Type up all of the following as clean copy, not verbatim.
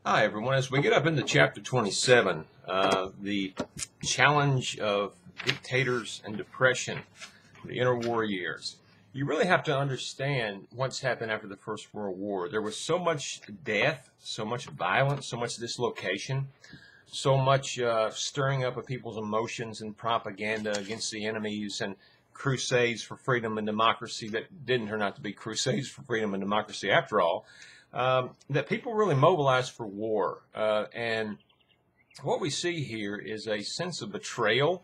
Hi, everyone. As we get up into chapter 27, the challenge of dictators and depression, the interwar years, you really have to understand what's happened after the First World War. There was so much death, so much violence, so much dislocation, so much stirring up of people's emotions and propaganda against the enemies and crusades for freedom and democracy that didn't turn out to be crusades for freedom and democracy after all. That people really mobilized for war. And what we see here is a sense of betrayal,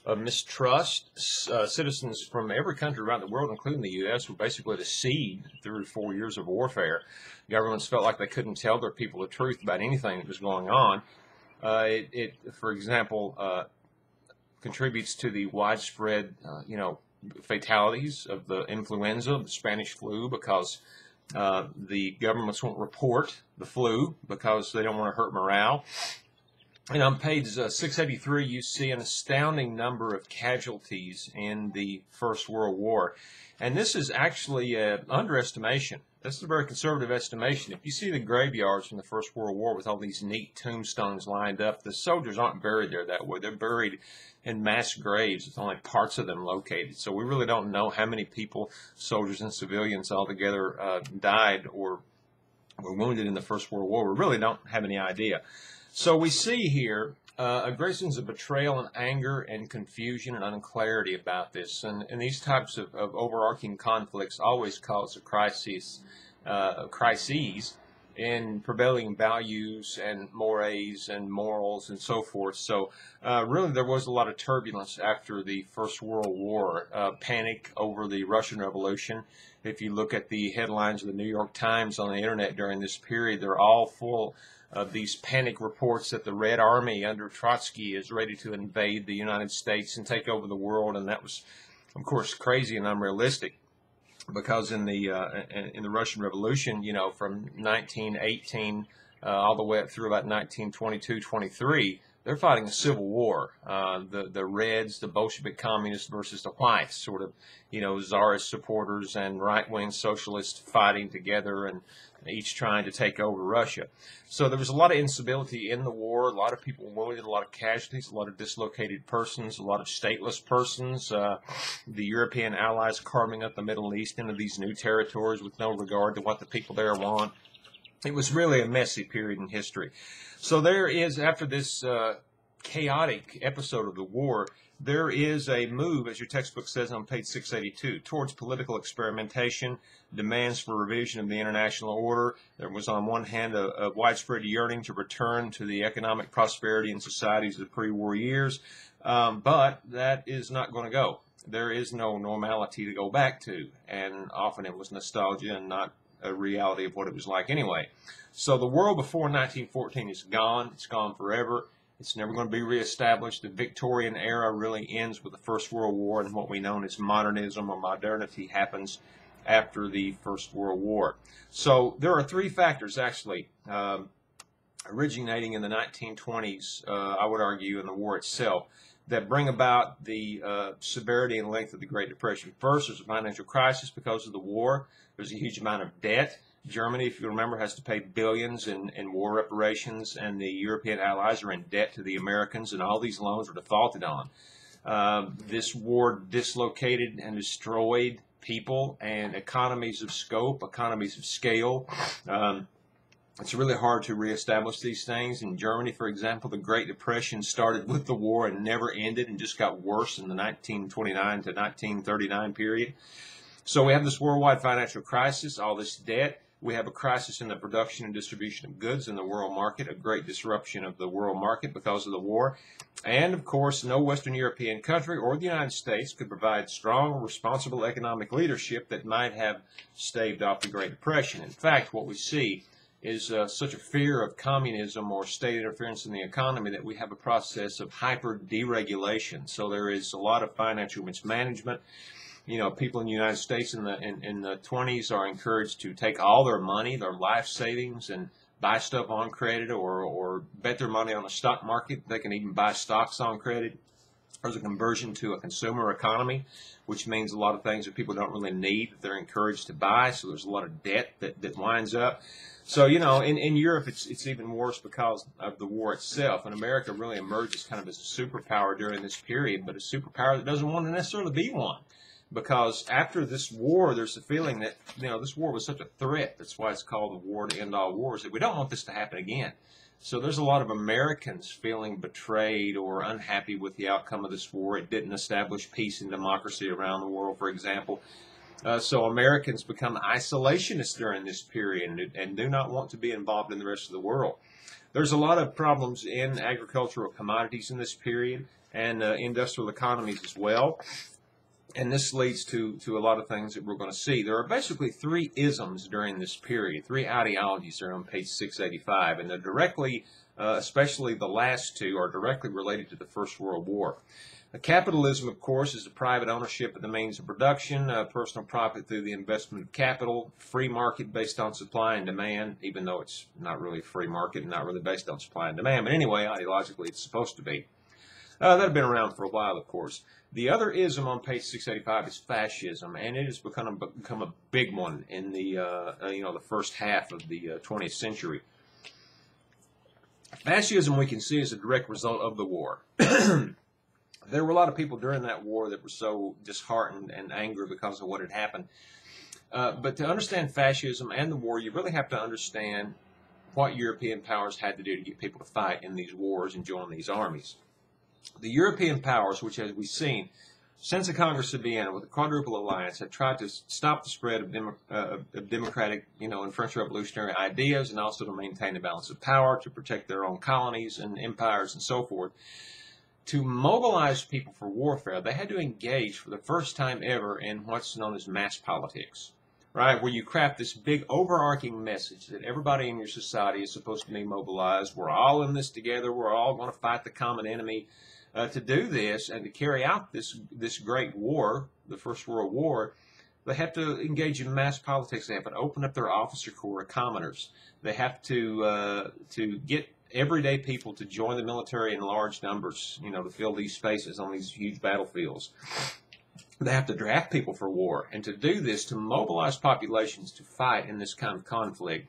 of mistrust. Citizens from every country around the world, including the U.S., were basically deceived through 4 years of warfare. Governments felt like they couldn't tell their people the truth about anything that was going on. For example, contributes to the widespread, fatalities of the influenza, the Spanish flu, because the governments won't report the flu because they don't want to hurt morale. And on page 683, you see an astounding number of casualties in the First World War. And this is actually an underestimation. This is a very conservative estimation. If you see the graveyards from the First World War with all these neat tombstones lined up, the soldiers aren't buried there that way. They're buried in mass graves with only parts of them located. So we really don't know how many people, soldiers and civilians altogether, died or were wounded in the First World War. We really don't have any idea. So we see here a great sense of betrayal and anger and confusion and unclarity about this. And these types of overarching conflicts always cause a crises in prevailing values and mores and morals and so forth. So really there was a lot of turbulence after the First World War, panic over the Russian Revolution. If you look at the headlines of the New York Times on the internet during this period, they're all full of these panic reports that the Red Army under Trotsky is ready to invade the United States and take over the world. And that was, of course, crazy and unrealistic, because in the Russian Revolution, from 1918 all the way up through about 1922-23, they're fighting a civil war. The Reds, the Bolshevik communists versus the Whites, sort of, czarist supporters and right-wing socialists fighting together and each trying to take over Russia. So there was a lot of instability in the war, a lot of people wounded, a lot of casualties, a lot of dislocated persons, a lot of stateless persons, the European allies carving up the Middle East into these new territories with no regard to what the people there want. It was really a messy period in history. So there is, after this chaotic episode of the war, there is a move, as your textbook says on page 682, towards political experimentation, demands for revision of the international order. There was, on one hand, a widespread yearning to return to the economic prosperity and societies of the pre-war years, but that is not going to go. There is no normality to go back to, and often it was nostalgia and not a reality of what it was like anyway. So the world before 1914 is gone. It's gone forever. It's never going to be reestablished. The Victorian era really ends with the First World War, and what we know as modernism or modernity happens after the First World War. So there are three factors, actually, originating in the 1920s, I would argue, in the war itself, that bring about the severity and length of the Great Depression. First, there's a financial crisis because of the war. There's a huge amount of debt. Germany, if you remember, has to pay billions in war reparations, and the European allies are in debt to the Americans, and all these loans are defaulted on. This war dislocated and destroyed people and economies of scope, economies of scale. It's really hard to reestablish these things. In Germany, for example, the Great Depression started with the war and never ended and just got worse in the 1929 to 1939 period. So we have this worldwide financial crisis, all this debt. We have a crisis in the production and distribution of goods in the world market, a great disruption of the world market because of the war. And, of course, no Western European country or the United States could provide strong, responsible economic leadership that might have staved off the Great Depression. In fact, what we see is such a fear of communism or state interference in the economy that we have a process of hyper-deregulation. So there is a lot of financial mismanagement. People in the United States in the 20s are encouraged to take all their money, their life savings, and buy stuff on credit or bet their money on the stock market. They can even buy stocks on credit. There's a conversion to a consumer economy, which means a lot of things that people don't really need that they're encouraged to buy. So there's a lot of debt that winds up. So, in Europe, it's even worse because of the war itself. And America really emerges kind of as a superpower during this period, but a superpower that doesn't want to necessarily be one. Because after this war, there's a feeling that, this war was such a threat. That's why it's called the war to end all wars, that we don't want this to happen again. So there's a lot of Americans feeling betrayed or unhappy with the outcome of this war. It didn't establish peace and democracy around the world, for example. So Americans become isolationists during this period and do not want to be involved in the rest of the world. There's a lot of problems in agricultural commodities in this period and industrial economies as well. And this leads to a lot of things that we're going to see. There are basically three isms during this period, three ideologies that are on page 685, and they're directly, especially the last two, are directly related to the First World War. Capitalism, of course, is the private ownership of the means of production, personal profit through the investment of capital, free market based on supply and demand, even though it's not really a free market and not really based on supply and demand. But anyway, ideologically, it's supposed to be. That had been around for a while, of course. The other ism on page 685 is fascism, and it has become a big one in the the first half of the 20th century. Fascism, we can see, is a direct result of the war. There were a lot of people during that war that were so disheartened and angry because of what had happened. But to understand fascism and the war, you really have to understand what European powers had to do to get people to fight in these wars and join these armies. The European powers, which, as we've seen, since the Congress of Vienna with the Quadruple Alliance, have tried to stop the spread of democratic, and French revolutionary ideas, and also to maintain a balance of power, to protect their own colonies and empires and so forth. To mobilize people for warfare, they had to engage for the first time ever in what's known as mass politics, right? Where you craft this big overarching message that everybody in your society is supposed to be mobilized. We're all in this together. We're all going to fight the common enemy. To do this and to carry out this great war, the First World War, they have to engage in mass politics. They have to open up their officer corps of commoners. They have to get everyday people to join the military in large numbers, to fill these spaces on these huge battlefields. They have to draft people for war. And to do this, to mobilize populations to fight in this kind of conflict,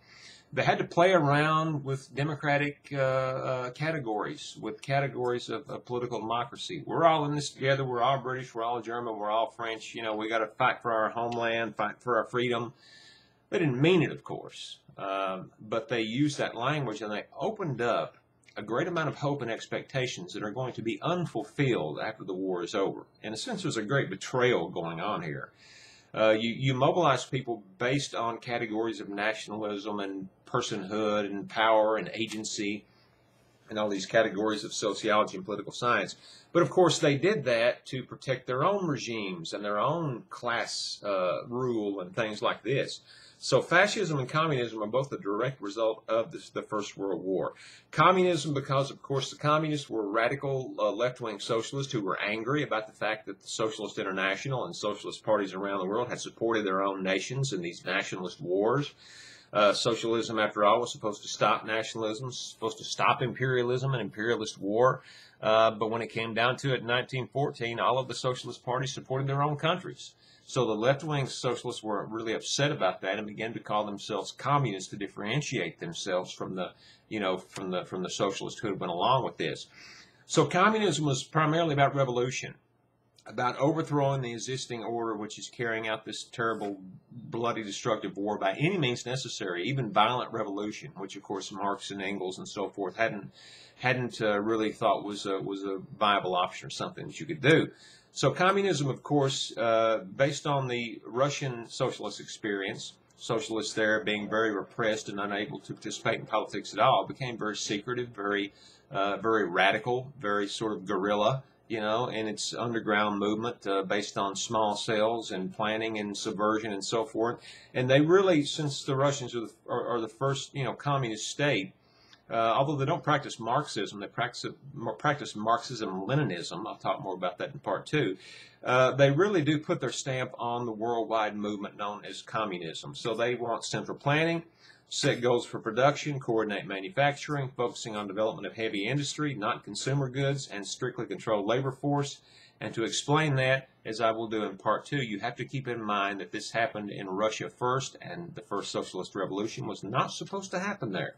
they had to play around with democratic categories, with categories of political democracy. We're all in this together. We're all British. We're all German. We're all French. We got to fight for our homeland, fight for our freedom. They didn't mean it, of course, but they used that language, and they opened up a great amount of hope and expectations that are going to be unfulfilled after the war is over. In a sense, there's a great betrayal going on here. You mobilize people based on categories of nationalism and personhood and power and agency and all these categories of sociology and political science. But of course, they did that to protect their own regimes and their own class rule and things like this. So fascism and communism are both a direct result of the First World War. Communism because, of course, the communists were radical left-wing socialists who were angry about the fact that the Socialist International and socialist parties around the world had supported their own nations in these nationalist wars. Socialism, after all, was supposed to stop nationalism, supposed to stop imperialism and imperialist war. But when it came down to it in 1914, all of the socialist parties supported their own countries. So the left-wing socialists were really upset about that and began to call themselves communists to differentiate themselves from the socialists who had went along with this. So communism was primarily about revolution, about overthrowing the existing order, which is carrying out this terrible, bloody, destructive war by any means necessary, even violent revolution, which of course Marx and Engels and so forth hadn't really thought was a viable option or something that you could do. So communism, of course, based on the Russian socialist experience, socialists there being very repressed and unable to participate in politics at all, became very secretive, very radical, very sort of guerrilla, in its underground movement based on small cells and planning and subversion and so forth. And they really, since the Russians are the first, communist state, although they don't practice Marxism, they practice Marxism-Leninism. I'll talk more about that in part 2. They really do put their stamp on the worldwide movement known as communism. So they want central planning. set goals for production, coordinate manufacturing, focusing on development of heavy industry, not consumer goods, and strictly control labor force. And to explain that, as I will do in part 2, you have to keep in mind that this happened in Russia first, and the first socialist revolution was not supposed to happen there.